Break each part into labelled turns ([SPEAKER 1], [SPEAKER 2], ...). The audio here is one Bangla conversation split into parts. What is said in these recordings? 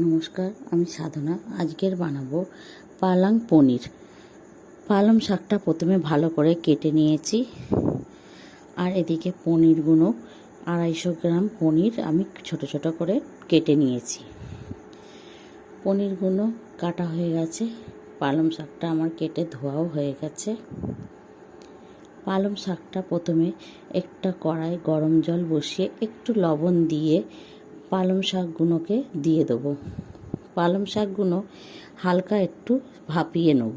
[SPEAKER 1] নমস্কার, আমি সাধনা। আজকের বানাবো পালং পনির। পালং শাকটা প্রথমে ভালো করে কেটে নিয়েছি, আর এদিকে পনিরগুলো 250 গ্রাম পনির আমি ছোট ছোট করে কেটে নিয়েছি। পনিরগুলো কাটা হয়ে গেছে, পালং শাকটা আমার কেটে ধোয়াও হয়ে গেছে। পালং শাকটা প্রথমে একটা কড়াই গরম জল বসিয়ে একটু লবণ দিয়ে পালং শাকগুলোকে দিয়ে দেবো। পালং শাকগুলো হালকা একটু ভাপিয়ে নেব।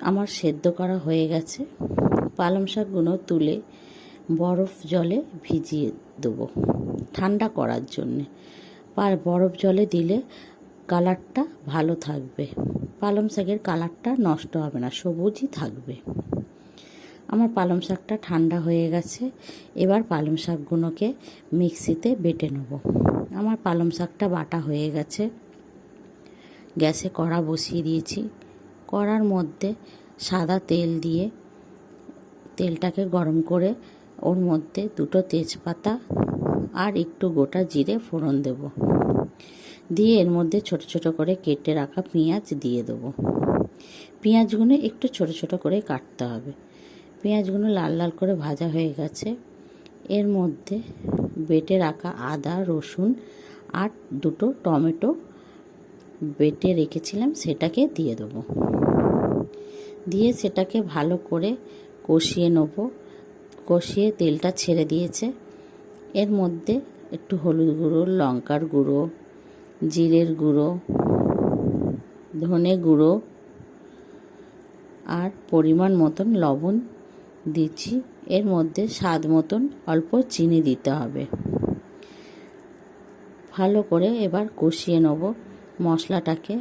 [SPEAKER 1] আমার সেদ্ধ করা হয়ে গেছে। পালং শাকগুলো তুলে বরফ জলে ভিজিয়ে দেবো ঠান্ডা করার জন্যে। বরফ জলে দিলে কালারটা ভালো থাকবে, পালং শাকের কালারটা নষ্ট হবে না, সবুজই থাকবে। আমার পালং শাকটা ঠান্ডা হয়ে গেছে। এবার পালং শাকগুলোকে মিক্সিতে বেটে নেব। আমার পালং শাকটা বাটা হয়ে গেছে। গ্যাসে কড়া বসিয়ে দিয়েছি। কড়ার মধ্যে সাদা তেল দিয়ে তেলটাকে গরম করে ওর মধ্যে 2টো তেজপাতা আর একটু গোটা জিরে ফোড়ন দেব। দিয়ে এর মধ্যে ছোট ছোট করে কেটে রাখা পেঁয়াজ দিয়ে দেবো। পেঁয়াজগুলো একটু ছোট ছোট করে কাটতে হবে। পেঁয়াজগুলো লাল লাল করে ভাজা হয়ে গেছে। এর মধ্যে বেটে রাখা আদা, রসুন আর 2টো টমেটো বেটে রেখেছিলাম সেটাকে দিয়ে দেবো। দিয়ে সেটাকে ভালো করে কষিয়ে নেব। কষিয়ে তেলটা ছেড়ে দিয়েছে। এর মধ্যে একটু হলুদ গুঁড়ো, লঙ্কার গুঁড়ো, জিরের গুঁড়ো, ধনে গুঁড়ো আর পরিমাণ মতন লবণ দিচ্ছি। এর মধ্যে স্বাদ মতন অল্প চিনি দিতে হবে। ভালো করে এবার কষিয়ে নেব মশলাটাকে।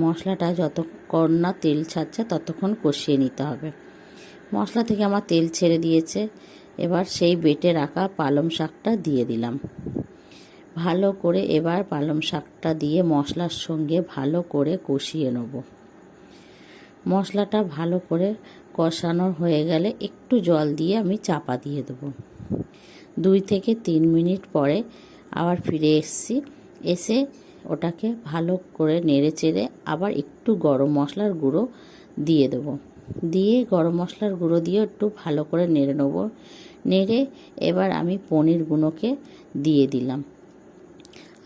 [SPEAKER 1] মশলাটা যতক্ষণ না তেল ছাড়ছে ততক্ষণ কষিয়ে নিতে হবে। মশলা থেকে আমার তেল ছেড়ে দিয়েছে। এবার সেই বেটে রাখা পালং শাকটা দিয়ে দিলাম। ভালো করে এবার পালং শাকটা দিয়ে মশলার সঙ্গে ভালো করে কষিয়ে নেব। মশলাটা ভালো করে কষানো হয়ে গেলে একটু জল দিয়ে আমি চাপা দিয়ে দেবো। 2 থেকে 3 মিনিট পরে আবার ফিরে এসেছি। এসে ওটাকে ভালো করে নেড়ে চেড়ে আবার একটু গরম মশলার গুঁড়ো দিয়ে দেবো। দিয়ে গরম মশলার গুঁড়ো দিয়ে একটু ভালো করে নেড়ে নেব। নেড়ে এবার আমি পনিরগুলোকে দিয়ে দিলাম।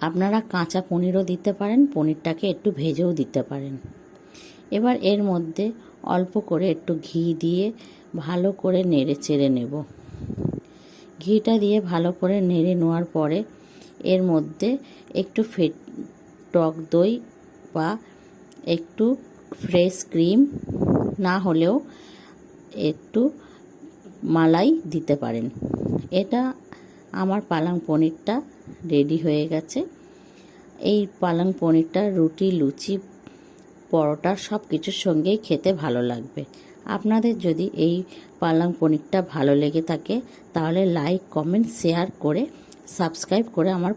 [SPEAKER 1] আপনারা কাঁচা পনিরও দিতে পারেন, পনিরটাকে একটু ভেজেও দিতে পারেন। এবার এর মধ্যে অল্প করে একটু ঘি দিয়ে ভালো করে নেড়ে চেড়ে নেব। ঘিটা দিয়ে ভালো করে নেড়ে নেওয়ার পরে এর মধ্যে একটু টক দই বা একটু ফ্রেশ ক্রিম, না হলেও একটু মালাই দিতে পারেন। এটা আমার পালং পনিরটা রেডি হয়ে গেছে। এই পালং পনিরটা রুটি, লুচি, পরোটা সব কিছুর সঙ্গেই খেতে ভালো লাগবে। আপনাদের যদি এই পালং পনিরটা ভালো লেগে থাকে তাহলে লাইক, কমেন্ট, শেয়ার করে সাবস্ক্রাইব করে আমার